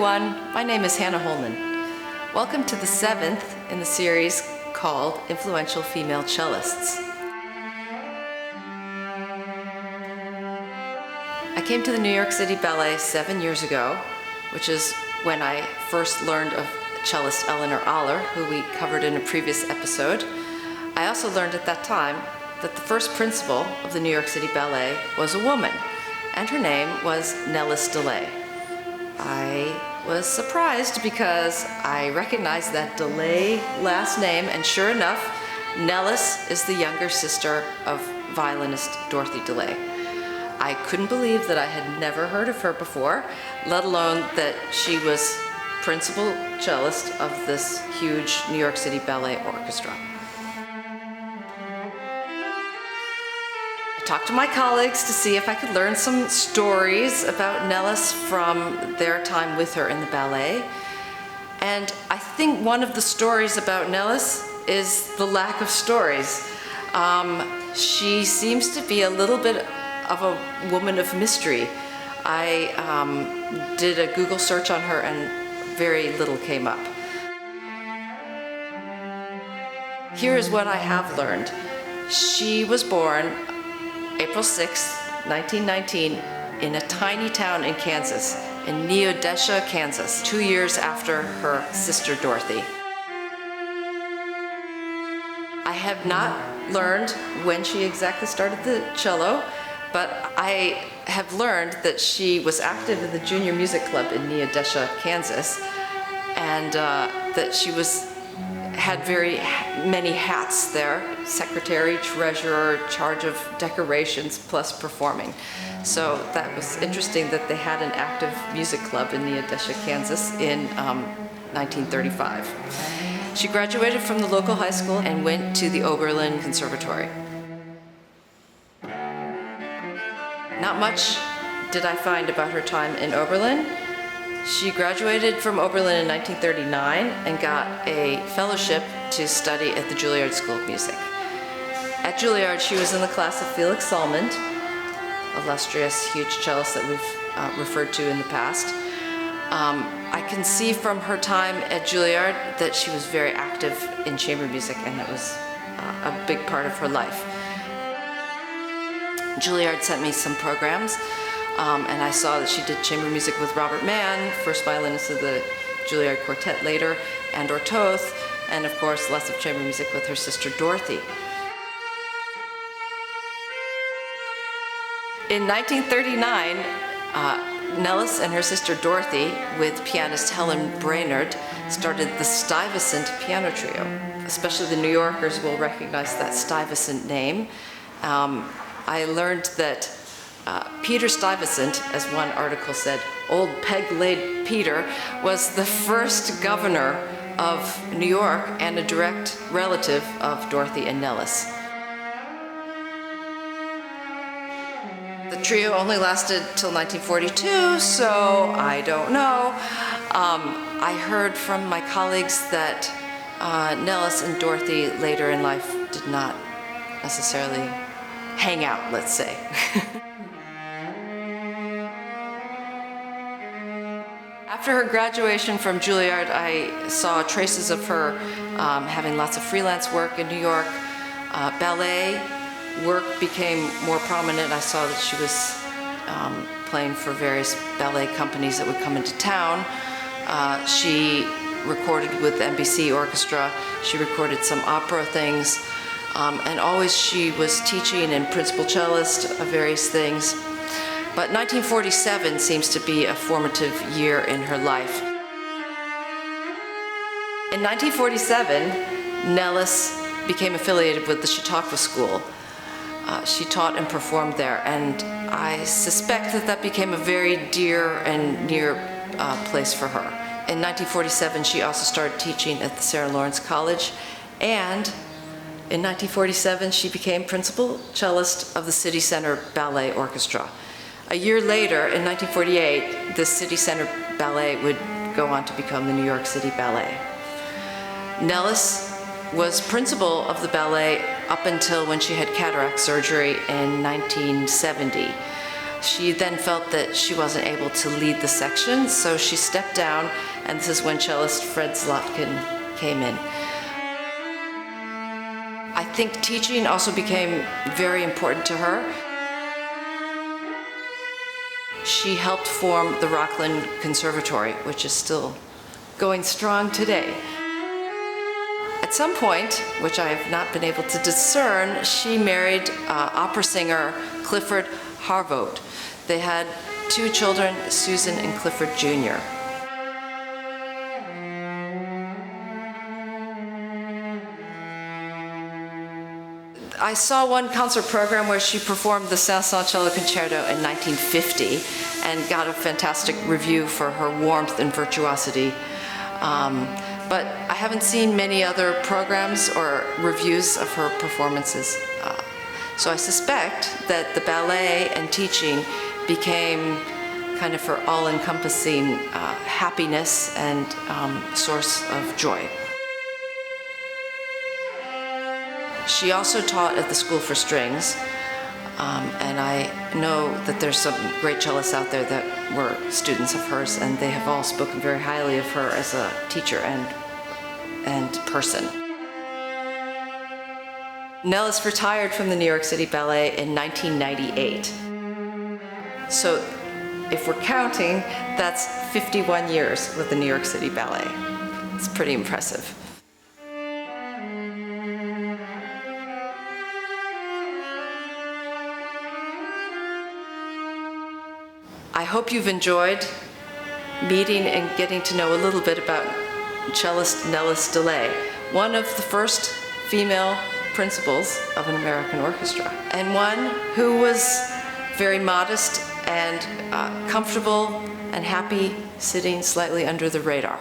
everyone, my name is Hannah Holman. Welcome to the 7th in the series called Influential Female Cellists. I came to the New York City Ballet 7 years ago, which is when I first learned of cellist Eleanor Aller, who we covered in a previous episode. I also learned at that time that the first principal of the New York City Ballet was a woman, and her name was Nellis DeLay. I was surprised because I recognized that DeLay last name, and sure enough, Nellis is the younger sister of violinist Dorothy DeLay. I couldn't believe that I had never heard of her before, let alone that she was principal cellist of this huge New York City Ballet Orchestra. I talked to my colleagues to see if I could learn some stories about Nellis from their time with her in the ballet. And I think one of the stories about Nellis is the lack of stories. She seems to be a little bit of a woman of mystery. I did a Google search on her and very little came up. Here is what I have learned. She was born April 6, 1919, in a tiny town in Kansas, in Neodesha, Kansas, 2 years after her sister Dorothy. I have not learned when she exactly started the cello, but I have learned that she was active in the junior music club in Neodesha, Kansas, and that she had very many hats there: secretary, treasurer, charge of decorations, plus performing. So that was interesting that they had an active music club in Neodesha, Kansas in 1935. She graduated from the local high school and went to the Oberlin Conservatory. Not much did I find about her time in Oberlin. She graduated from Oberlin in 1939 and got a fellowship to study at the Juilliard School of Music. At Juilliard, she was in the class of Felix Salmond, illustrious, huge cellist that we've referred to in the past. I can see from her time at Juilliard that she was very active in chamber music, and that was a big part of her life. Juilliard sent me some programs, and I saw that she did chamber music with Robert Mann, first violinist of the Juilliard Quartet later, and Ortoth, and of course lots of chamber music with her sister Dorothy. In 1939, Nellis and her sister Dorothy, with pianist Helen Brainard, started the Stuyvesant Piano Trio. Especially the New Yorkers will recognize that Stuyvesant name. I learned that Peter Stuyvesant, as one article said, old peg-laid Peter, was the first governor of New York and a direct relative of Dorothy and Nellis. The trio only lasted till 1942, so I don't know. I heard from my colleagues that Nellis and Dorothy later in life did not necessarily hang out, let's say. After her graduation from Juilliard, I saw traces of her having lots of freelance work in New York. Ballet work became more prominent. I saw that she was playing for various ballet companies that would come into town. She recorded with the NBC Orchestra. She recorded some opera things. And always she was teaching and principal cellist of various things. But 1947 seems to be a formative year in her life. In 1947, Nellis became affiliated with the Chautauqua School. She taught and performed there, and I suspect that that became a very dear and near place for her. In 1947, she also started teaching at the Sarah Lawrence College, and in 1947, she became principal cellist of the City Center Ballet Orchestra. A year later, in 1948, the City Center Ballet would go on to become the New York City Ballet. Nellis was principal of the ballet up until when she had cataract surgery in 1970. She then felt that she wasn't able to lead the section, so she stepped down, and this is when cellist Fred Zlotkin came in. I think teaching also became very important to her. She helped form the Rockland Conservatory, which is still going strong today. At some point, which I have not been able to discern, she married opera singer Clifford Harvote. They had 2 children, Susan and Clifford Jr. I saw one concert program where she performed the Saint-Saëns Cello Concerto in 1950 and got a fantastic review for her warmth and virtuosity. But I haven't seen many other programs or reviews of her performances. So I suspect that the ballet and teaching became kind of her all-encompassing happiness and source of joy. She also taught at the School for Strings, and I know that there's some great cellists out there that were students of hers, and they have all spoken very highly of her as a teacher and person. Nellis retired from the New York City Ballet in 1998. So if we're counting, that's 51 years with the New York City Ballet. It's pretty impressive. I hope you've enjoyed meeting and getting to know a little bit about cellist Nellis DeLay, one of the first female principals of an American orchestra, and one who was very modest and comfortable and happy sitting slightly under the radar.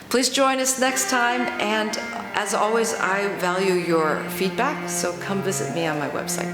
Please join us next time, and as always, I value your feedback, so come visit me on my website.